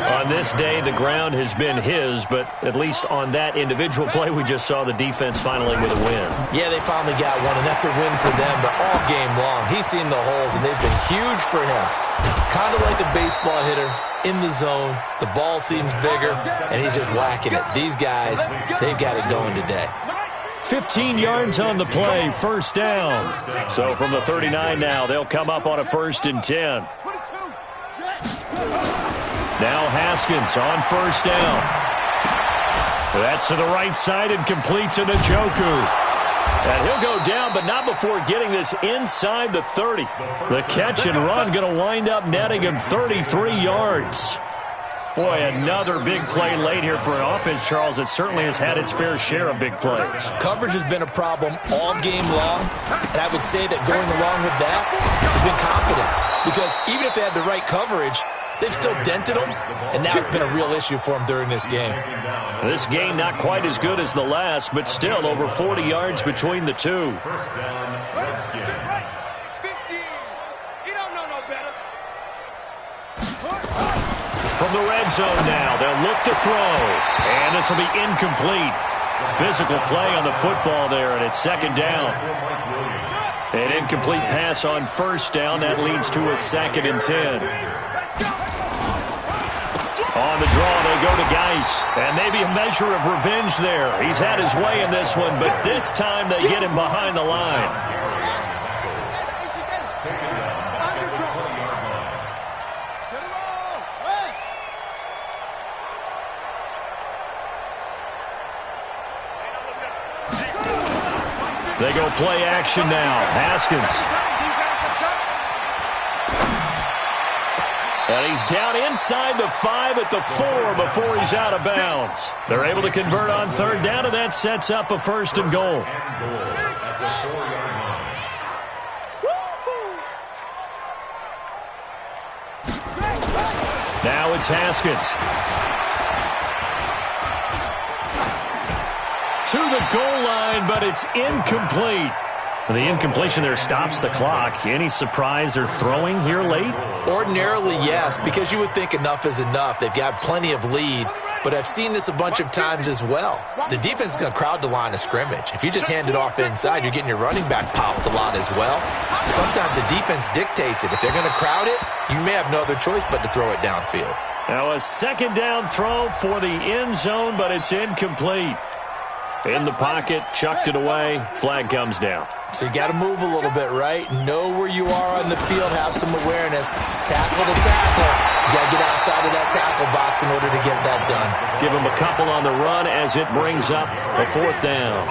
On this day, the ground has been his, but at least on that individual play, we just saw the defense finally with a win. Yeah, they finally got one, and that's a win for them, but all game long, he's seen the holes, and they've been huge for him. Kind of like a baseball hitter in the zone. The ball seems bigger, and he's just whacking it. These guys, they've got it going today. 15 yards on the play, first down. So from the 39 now, they'll come up on a 1st and 10. Now Haskins on 1st down. That's to the right side and complete to Njoku. And he'll go down, but not before getting this inside the 30. The catch and run going to wind up netting him 33 yards. Boy, another big play late here for an offense, Charles, that certainly has had its fair share of big plays. Coverage has been a problem all game long, and I would say that going along with that has been confidence. Because even if they had the right coverage, they've still dented them, and now it's been a real issue for them during this game. This game not quite as good as the last, but still over 40 yards between the two. First down, Redskins. From the red zone now, they'll look to throw, and this will be incomplete. Physical play on the football there, and it's second down. An incomplete pass on first down. That leads to a 2nd and 10. On the draw, they go to Geis, and maybe a measure of revenge there. He's had his way in this one, but this time they get him behind the line. They go play action now. Haskins. And he's down inside the 5 at the 4 before he's out of bounds. They're able to convert on third down, and that sets up a 1st and goal. Now it's Haskins. To the goal line, but it's incomplete. The incompletion there stops the clock. Any surprise they're throwing here late? Ordinarily, yes, because you would think enough is enough. They've got plenty of lead, but I've seen this a bunch of times as well. The defense is going to crowd the line of scrimmage. If you just hand it off inside, you're getting your running back popped a lot as well. Sometimes the defense dictates it. If they're going to crowd it, you may have no other choice but to throw it downfield. Now a 2nd down throw for the end zone, but it's incomplete. In the pocket, chucked it away, flag comes down. So you got to move a little bit, right? Know where you are on the field, have some awareness. Tackle to tackle. You got to get outside of that tackle box in order to get that done. Give him a couple on the run as it brings up a 4th down.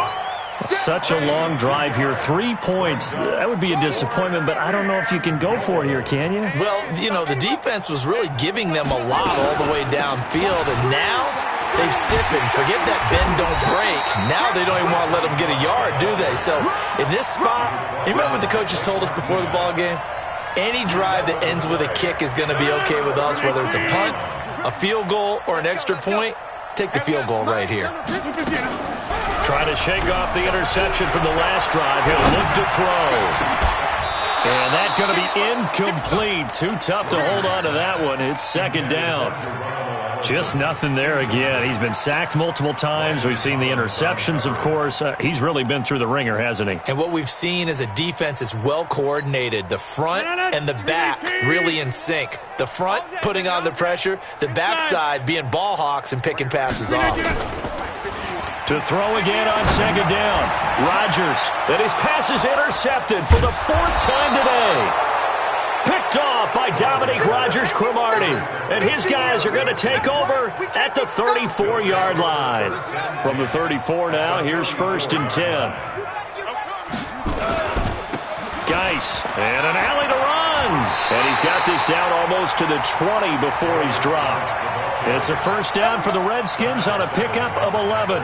Such a long drive here. 3 points. That would be a disappointment, but I don't know if you can go for it here, can you? Well, you know, the defense was really giving them a lot all the way downfield, and now they've stiffened. Forget that bend, don't break. Now they don't even want to let them get a yard, do they? So in this spot, you remember what the coaches told us before the ball game? Any drive that ends with a kick is going to be okay with us, whether it's a punt, a field goal, or an extra point. Take the field goal right here. Trying to shake off the interception from the last drive. He'll look to throw. And that's going to be incomplete. Too tough to hold on to that one. It's 2nd down. Just nothing there again. He's been sacked multiple times. We've seen the interceptions, of course. He's really been through the ringer, hasn't he? And what we've seen is a defense that's well coordinated. The front and the back really in sync. The front putting on the pressure. The backside being ball hawks and picking passes off. To throw again on 2nd down. Rodgers. And his pass is intercepted for the 4th time today. Picked off by Dominique Rodgers-Cromartie. And his guys are going to take over at the 34-yard line. From the 34 now, here's 1st and 10. Geis, and an alley to run. And he's got this down almost to the 20 before he's dropped. It's a 1st down for the Redskins on a pickup of 11.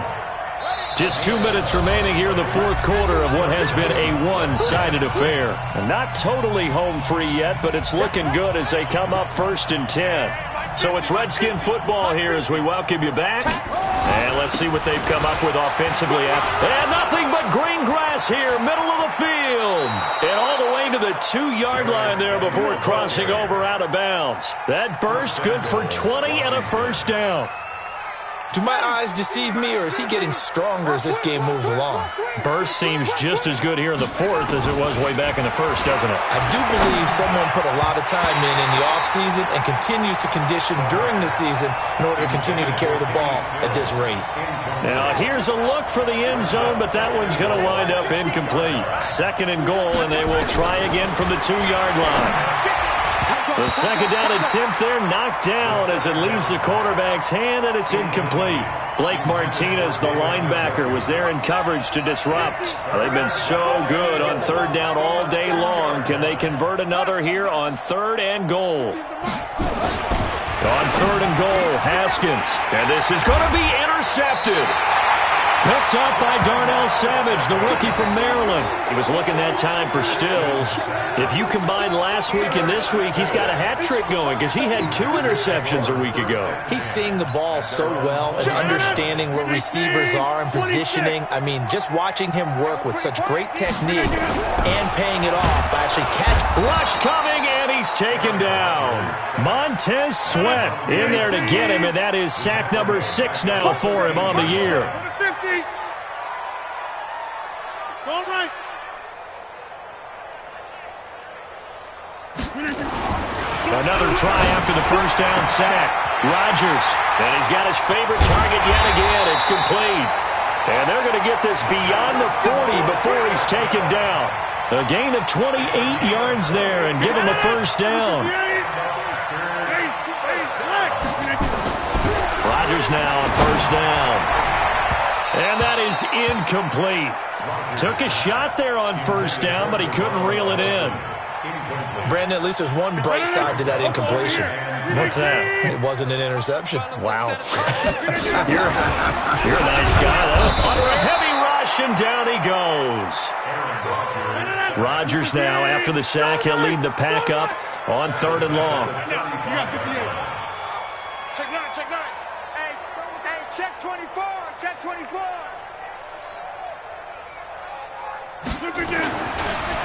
Just 2 minutes remaining here in the 4th quarter of what has been a one-sided affair. And not totally home free yet, but it's looking good as they come up 1st and 10. So it's Redskin football here as we welcome you back. And let's see what they've come up with offensively. And nothing but green grass here, middle of the field. And all the way to the 2-yard line there before crossing over out of bounds. That burst good for 20 and a 1st down. Do my eyes deceive me, or is he getting stronger as this game moves along? Burst seems just as good here in the 4th as it was way back in the 1st, doesn't it? I do believe someone put a lot of time in the offseason and continues to condition during the season in order to continue to carry the ball at this rate. Now, here's a look for the end zone, but that one's going to wind up incomplete. 2nd and goal, and they will try again from the 2-yard line. The 2nd down attempt there knocked down as it leaves the quarterback's hand, and it's incomplete. Blake Martinez, the linebacker, was there in coverage to disrupt. They've been so good on 3rd down all day long. Can they convert another here on 3rd and goal? On 3rd and goal, Haskins. And this is going to be intercepted. Picked up by Darnell Savage, the rookie from Maryland. He was looking that time for Stills. If you combine last week and this week, he's got a hat trick going because he had 2 interceptions a week ago. He's seeing the ball so well and understanding where receivers are and positioning. I mean, just watching him work with such great technique and paying it off by actually catching. Rush coming, and he's taken down. Montez Sweat in there to get him, and that is sack number 6 now for him on the year. All right. Another try after the first down sack. Rodgers, and he's got his favorite target yet again. It's complete. And they're going to get this beyond the 40 before he's taken down. A gain of 28 yards there and give him a first down. Rodgers now on first down. And that is incomplete. Took a shot there on first down, but he couldn't reel it in. Brandon, at least there's one bright side to that incompletion. What's that? It wasn't an interception. Wow. You're a nice guy, though. Under a heavy rush, and down he goes. Rodgers now, after the sack, he'll lead the pack up on 3rd and long. Check 9, check 9. Hey, check 24, check 24.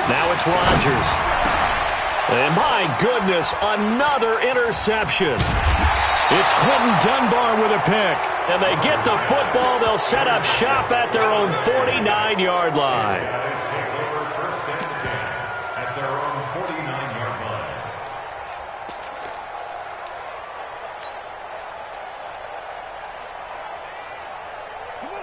Now it's Rodgers. And my goodness, another interception. It's Quentin Dunbar with a pick. And they get the football. They'll set up shop at their own 49-yard line. First and 10 at their own 49-yard line.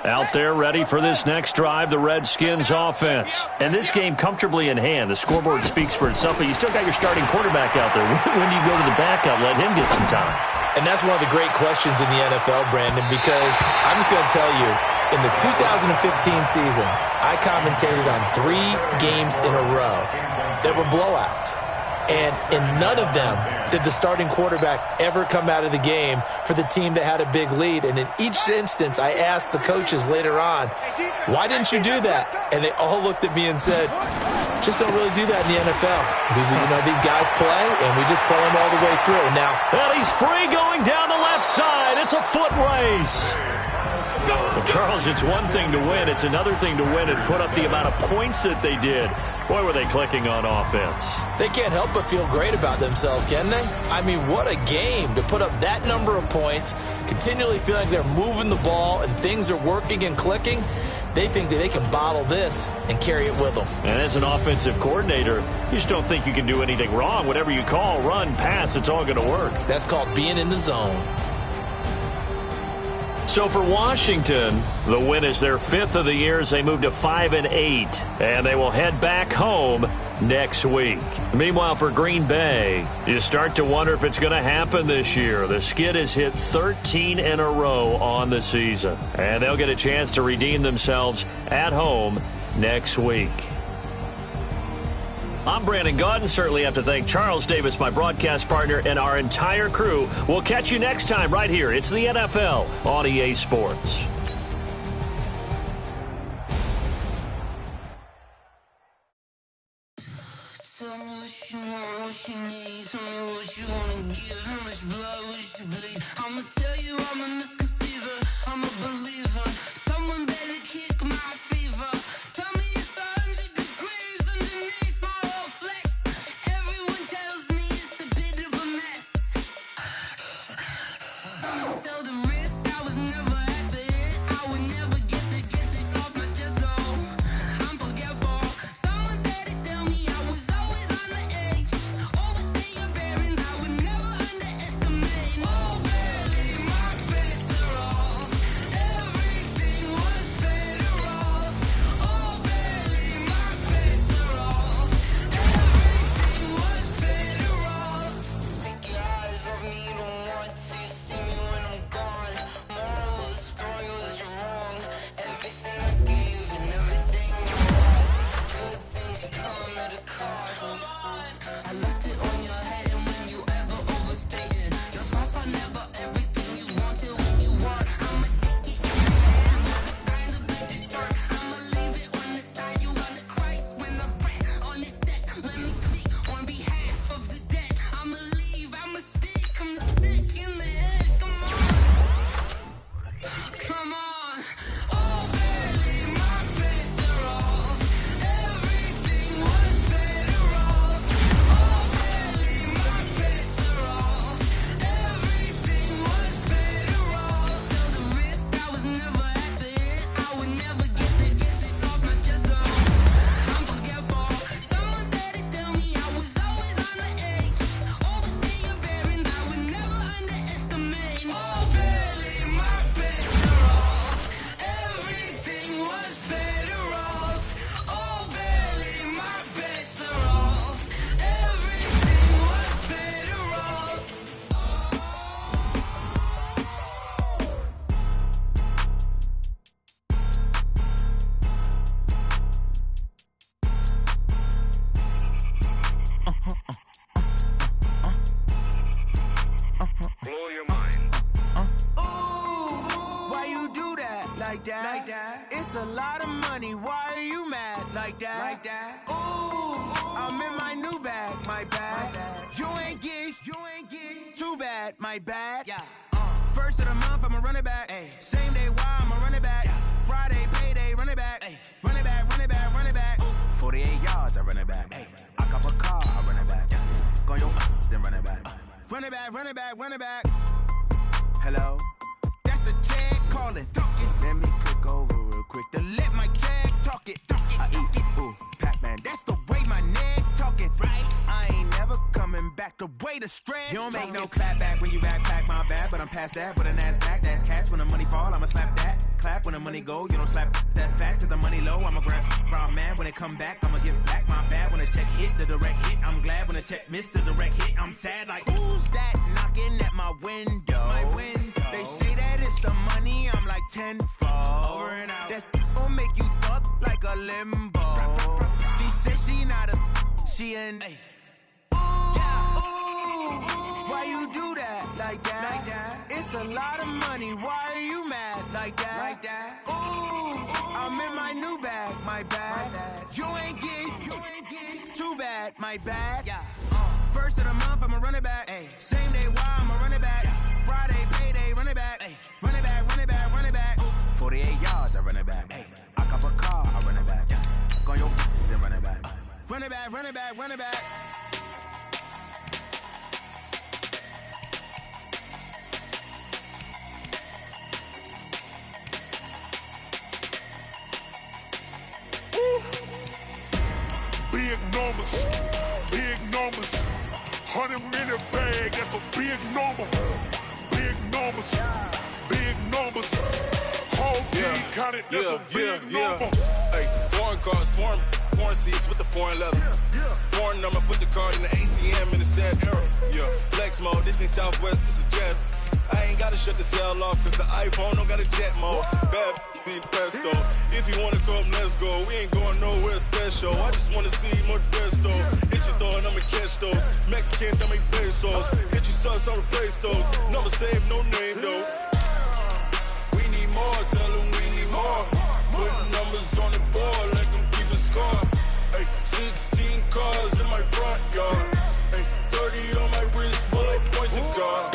Out there ready for this next drive, the Redskins offense. And this game comfortably in hand. The scoreboard speaks for itself, but you still got your starting quarterback out there. When do you go to the backup, let him get some time? And that's one of the great questions in the NFL, Brandon, because I'm just going to tell you, in the 2015 season, I commentated on 3 games in a row that were blowouts. And in none of them did the starting quarterback ever come out of the game for the team that had a big lead. And in each instance, I asked the coaches later on, why didn't you do that? And they all looked at me and said, just don't really do that in the NFL. These guys play, and we just play them all the way through. Now, well, he's free going down the left side. It's a foot race. Well, Charles, it's one thing to win. It's another thing to win and put up the amount of points that they did. Boy, were they clicking on offense. They can't help but feel great about themselves, can they? I mean, what a game to put up that number of points, continually feeling like they're moving the ball and things are working and clicking. They think that they can bottle this and carry it with them. And as an offensive coordinator, you just don't think you can do anything wrong. Whatever you call, run, pass, it's all going to work. That's called being in the zone. So for Washington, the win is their 5th of the year as they move to 5-8, and they will head back home next week. Meanwhile, for Green Bay, you start to wonder if it's going to happen this year. The skid has hit 13 in a row on the season, and they'll get a chance to redeem themselves at home next week. I'm Brandon Gaudin. Certainly have to thank Charles Davis, my broadcast partner, and our entire crew. We'll catch you next time right here. It's the NFL on EA Sports. like that. It's a lot of money, why are you mad like that? Ooh, I'm in my new bag, my bad. You ain't get too bad, my bad. Yeah. First of the month, I'ma run it back. Ay. Same day, why I'ma run it back. Yeah. Friday, payday, run it back. Ay. Run it back, run it back, run it back. 48 yards, I run it back. Ay. I cop a car, I run it back. Yeah. Go yo, then run it back. Run it back, run it back, run it back. Hello? That's the check calling. Let me click over real quick to let my check talk it. I eat it, ooh, Pac-Man. That's the way my neck talking. Right? I ain't never coming back the way the stress. You don't make no clap back when you backpack, my bad. But I'm past that with a NASDAQ. That's cash when the money fall, I'ma slap that. Clap when the money go, you don't slap. That's facts. If the money low, I'ma grab raw man. When it come back, I'ma give back my bad. When the check hit, the direct hit. I'm glad when the check missed the direct hit. I'm sad like, who's that knocking at my window? My window. They say that it's the money, I'm like tenfold. Over and out. That's gon' make you up like a limbo. She said she not a, she an. Ooh, yeah. Ooh, why you do that like that? It's a lot of money, why are you mad like that? Ooh, I'm in my new bag, my bad. You ain't get too bad, my bad. Yeah. First of the month, I'ma run it back. Ay. Same day, why I'ma run it back. Friday, payday, run it back. Ay. Run it back, run it back, run it back. 48 yards, I run it back. Ay. I cop a car, I run it back. Go yo, then run it back. Run it back, run it back, run it back. Big numbers, big numbers. 100 in a bag, that's a big number. Big numbers, big numbers. Whole team counted, that's a big number. Hey, foreign cars, foreign seats with the foreign leather. Foreign number, put the card in the ATM in the sad era. Yeah, flex mode, this ain't Southwest, this is Jet. I ain't gotta shut the cell off, cause the iPhone don't got a jet mode. Bad be presto. If you wanna come, let's go. We ain't going nowhere special. I just wanna see more Desto. Hit your throw and I'ma catch those. Mexican, don't make pesos. Hit your sauce, I'll replace those. Number save, no name though. We need more, tell them we need more. Putting numbers on the board like them keep a score. Ay, 16 cars in my front yard. Ay, 30 on my wrist, while I point to God.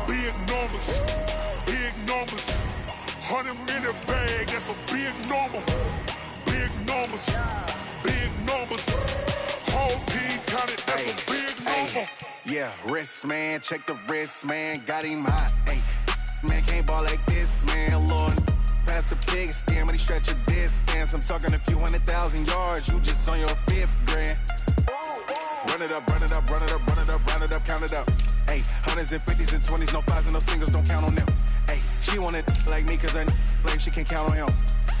Big numbers, big numbers. 100 in a bag, that's a big number. Big numbers, big numbers. Whole team counted, that's a big number. Yeah, wrist man, check the wrist man, got him hot. Ay, man can't ball like this, man. Lord, past the pig skin, but he stretch a distance. I'm talking a few 100,000 yards, you just on your 5th grand. Run it up, run it up, run it up, run it up, round it up, count it up. Ay, 100s and 50s and 20s, no 5s and no singles, don't count on them. Ay, she want it like me, cause her like she can't count on him.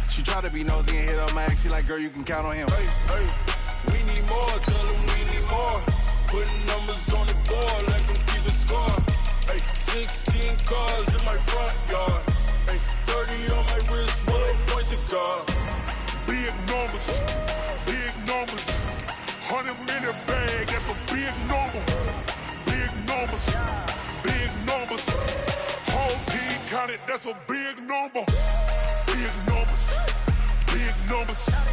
She try to be nosy and hit up my ex, she like, girl, you can count on him. Hey, hey, we need more, tell them we need more. Putting numbers on the board like them keep a score. Hey, 16 cars in my front yard. Hey, 30 on my wrist, while I point to God. Big numbers, big numbers. 100 in a bag, that's a big number. Big numbers, big numbers. Whole team counted, that's a big number. Big numbers, big numbers.